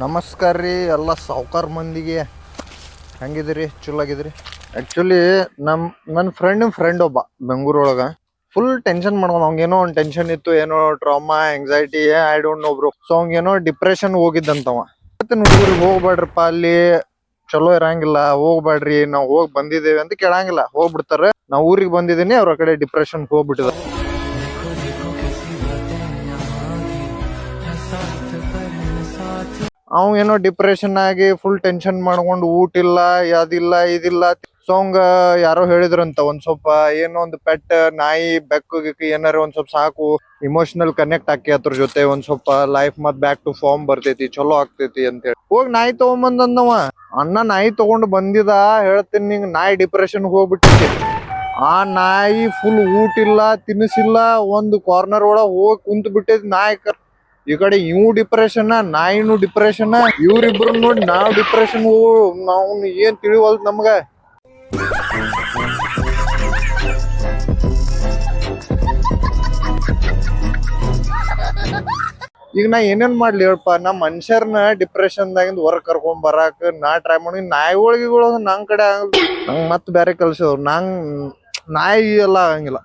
ನಮಸ್ಕಾರ ರೀ ಎಲ್ಲ ಸಾವ್ಕಾರ ಮಂದಿಗೆ. ಹೆಂಗಿದಿರಿ? ಚಲೋ ಆಗಿದ್ರಿ? ಆ್ಯಕ್ಚುಲಿ ನನ್ನ ಫ್ರೆಂಡ್ ಒಬ್ಬ ಬೆಂಗಳೂರೊಳಗೆ ಫುಲ್ ಟೆನ್ಷನ್ ಮಾಡ್ಕೊಂಡು ಅವ್ನಿಗೇನೋ ಒಂದು ಟೆನ್ಷನ್ ಇತ್ತು, ಏನೋ trauma anxiety I don't know bro. So ಅವ್ನಿಗೇನೋ ಡಿಪ್ರೆಷನ್ ಹೋಗಿದ್ದಂತವ. ಮತ್ತೆ ಹುಡುಗರಿಗೆ ಹೋಗ್ಬೇಡ್ರಪ್ಪ, ಅಲ್ಲಿ ಚಲೋ ಇರಂಗಿಲ್ಲ, ಹೋಗ್ಬೇಡ್ರಿ, ನಾವು ಹೋಗಿ ಬಂದಿದ್ದೇವೆ ಅಂತ ಕೇಳಂಗಿಲ್ಲ, ಹೋಗ್ಬಿಡ್ತಾರೆ. ನಾವು ಊರಿಗೆ ಬಂದಿದ್ದೀನಿ, ಅವ್ರ ಕಡೆ ಡಿಪ್ರೆಷನ್ ಹೋಗ್ಬಿಟ್ಟಿದ. ಅವ್ ಏನೋ ಡಿಪ್ರೆಷನ್ ಆಗಿ ಫುಲ್ ಟೆನ್ಷನ್ ಮಾಡ್ಕೊಂಡು ಊಟ ಇಲ್ಲ, ಅದಿಲ್ಲ ಇದಿಲ್ಲ. ಸೊ ಅವಂಗ ಯಾರೋ ಹೇಳಿದ್ರಂತ, ಒಂದ್ ಸ್ವಲ್ಪ ಏನೋ ಒಂದು ಪೆಟ್, ನಾಯಿ, ಬೆಕ್ಕು ಗಿಕ್ಕು ಏನಾರ ಒಂದ್ ಸ್ವಲ್ಪ ಸಾಕು, ಇಮೋಷನಲ್ ಕನೆಕ್ಟ್ ಆಕಿ ಅದ್ರ ಜೊತೆ, ಒಂದ್ ಸ್ವಲ್ಪ ಲೈಫ್ ಮತ್ ಬ್ಯಾಕ್ ಟು ಫಾರ್ಮ್ ಬರ್ತೈತಿ, ಚಲೋ ಆಗ್ತೈತಿ ಅಂತ ಹೇಳಿ ಹೋಗಿ ನಾಯಿ ತಗೊಂಬಂದವ. ಅಣ್ಣ ನಾಯಿ ತಗೊಂಡ್ ಬಂದಿದ, ಹೇಳ್ತೀನಿ ನಿಂಗ್, ನಾಯಿ ಡಿಪ್ರೆಷನ್ ಹೋಗ್ಬಿಟ್ಟೈತಿ. ಆ ನಾಯಿ ಫುಲ್ ಊಟ ಇಲ್ಲ, ತಿನ್ಸಿಲ್ಲ, ಒಂದು ಕಾರ್ನರ್ ಒಳಗ್ ಹೋಗಿ ಕುಂತ್ ಬಿಟ್ಟೈತಿ ನಾಯಿ. ಈ ಕಡೆ ಇವ್ ಡಿಪ್ರೆಷನ್, ನಾಯಿನೂ ಡಿಪ್ರೆಷನ್, ಇವ್ರಿಬ್ರು ನೋಡಿ ನಾವ್ ಡಿಪ್ರೆಷನ್. ನಾವ್ ಏನ್ ತಿಳಿವಲ್ದು ನಮ್ಗ. ಈಗ ನಾ ಏನೇನ್ ಮಾಡ್ಲಿ ಹೇಳಪ್ಪ, ನಮ್ ಮನುಷ್ಯರ್ನ ಡಿಪ್ರೆಷನ್ದಾಗಿಂದ ಹೊರಗ್ ಕರ್ಕೊಂಡ್ ಬರಾಕ ನಾ ಟ್ರೈ ಮಾಡಿ. ನಾಯಿಗಳಿಗಳು ನಂಗ್ ಕಡೆ ನಂಗ್ ಮತ್ ಬೇರೆ ಕಲ್ಸಿದ್ರು. ನಾಯಿ ಎಲ್ಲ ಆಗಂಗಿಲ್ಲ.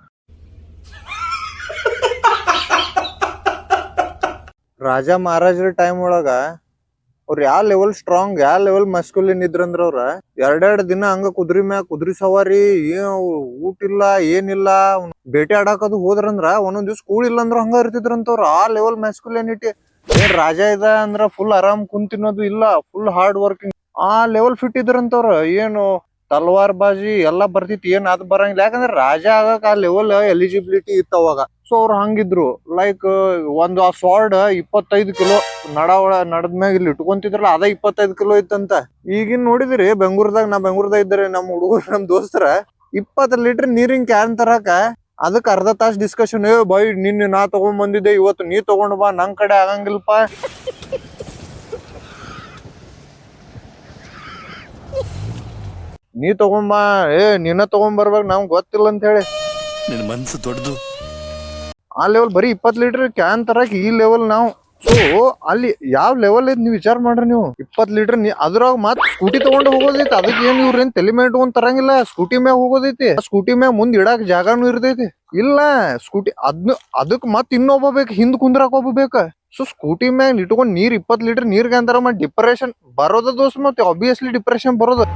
ರಾಜ ಮಹಾರಾಜರ ಟೈಮ್ ಒಳಗ ಅವ್ರ ಯಾವ ಲೆವೆಲ್ ಸ್ಟ್ರಾಂಗ್, ಯಾವ ಲೆವೆಲ್ ಮಸ್ಕುಲಿನ್ ಇದ್ರಂದ್ರ ಅವ್ರ ಎರಡೆರಡು ದಿನ ಹಂಗ ಕುದುರೆ ಮ್ಯಾಗ ಕುದುರೆ ಸವಾರಿ, ಊಟ ಇಲ್ಲ ಏನಿಲ್ಲ. ಬೇಟೆ ಆಡಾಕದು ಹೋದ್ರಂದ್ರ ಒಂದೊಂದ್ ದಿವ್ಸ ಕೂಳಿಲ್ಲ ಅಂದ್ರ ಹಂಗ ಇರ್ತಿದ್ರಂತವ್ರ. ಆ ಲೆವೆಲ್ ಮ್ಯಾಸ್ಕುಲಿನಿಟಿ. ಏನ್ ರಾಜ ಇದ ಅಂದ್ರ ಫುಲ್ ಆರಾಮ್ ಕುಂತಿನೋದು ಇಲ್ಲ, ಫುಲ್ ಹಾರ್ಡ್ ವರ್ಕಿಂಗ್, ಆ ಲೆವೆಲ್ ಫಿಟ್ ಇದ್ರಂತವ್ರ. ಏನು ತಲ್ವಾರ್ ಬಾಜಿ ಎಲ್ಲಾ ಬರ್ತಿತ್ತು, ಏನ್ ಅದ್ ಬರಂಗಿಲ್ಲ. ಯಾಕಂದ್ರ ರಾಜ ಆಗಕ್ ಆ ಲೆವೆಲ್ ಎಲಿಜಿಬಿಲಿಟಿ ಇತ್ತು ಅವಾಗ. ಸೊ ಅವ್ರು ಹಂಗಿದ್ರು. ಲೈಕ್ ಒಂದು ಆ ಸಾರ್ಡ್ 25 ಕಿಲೋ ನಡದ್ಮ್ಯಾಗ ಇಲ್ಲಿ ಇಟ್ಕೊಂತಿದ್ರಲ್ಲ, ಅದ 25 ಕಿಲೋ ಇತ್ತಂತ. ಈಗಿನ್ ನೋಡಿದ್ರಿ ನಾ ಬೆಂಗಳೂರದಾಗ ಇದ್ರೆ ನಮ್ ಹುಡುಗರು, ನಮ್ ದೋಸ್ತರ 20 ಲೀಟರ್ ನೀರಿನ ಕ್ಯಾನ್ ತರಾಕ ಅದಕ್ ಅರ್ಧ ತಾಸ್ ಡಿಸ್ಕಷನ್. ಬೈ ನಿನ್ನೆ ನಾ ತಗೊಂಡ್ ಬಂದಿದ್ದೆ, ಇವತ್ತು ನೀ ತಗೊಂಡ್ ಬಾ, ನನ್ ಕಡೆ ಆಗಂಗಿಲ್ಪ. ನೀ ತಗೊಂಬಾ, ನೀನ ತಗೊಂಡ್ ಬರ್ಬೇಕು, ನಮ್ಗ್ ಗೊತ್ತಿಲ್ಲ ಅಂತ ಹೇಳಿ. ನಿನ್ ಮನ್ಸು ದೊಡ್ಡದು. ಆ ಲೆವೆಲ್ ಬರೀ 20 ಲೀಟರ್ ಕ್ಯಾನ್ ತರಕ್ ಈ ಲೆವೆಲ್ ನಾವು. ಸೊ ಅಲ್ಲಿ ಯಾವ ಲೆವೆಲ್ ಐತಿ ನೀವ್ ವಿಚಾರ ಮಾಡ್ರಿ ನೀವು. 20 ಲೀಟರ್ ಅದ್ರಾಗ ಮತ್ ಸ್ಕೂಟಿ ತಗೊಂಡ್ ಹೋಗೋದೈತಿ. ಅದಕ್ಕೆ ಏನ್ ಇವ್ರೇನ್ ತಲೆ ಮೇಲೆ ಇಟ್ಕೊಂಡ್ ತರಂಗಿಲ್ಲ, ಸ್ಕೂಟಿ ಮ್ಯಾಗ ಹೋಗೋದೈತಿ. ಸ್ಕೂಟಿ ಮ್ಯಾಗ ಮುಂದ್ ಇಡಾಕ್ ಜಾಗಾನು ಇರ್ತೈತಿ. ಇಲ್ಲ ಸ್ಕೂಟಿ ಅದಕ್ ಮತ್ ಇನ್ನೊಬ್ಬ ಬೇಕು, ಹಿಂದ್ ಕುಂದ್ರಾಕ್ ಒಬ್ಬ ಬೇಕ. ಸೊ ಸ್ಕೂಟಿ ಮ್ಯಾಗ ಇಟ್ಕೊಂಡ್ 20 ಲೀಟರ್ ನೀರ್ ಕ್ಯಾನ್ ತರ ಡಿಪ್ರೆಷನ್ ಬರೋದ ದೋಸ್ತ್. ಮತ್ತೆ ಆಬ್ವಿಯಸ್ಲಿ ಡಿಪ್ರೆಷನ್ ಬರೋದು.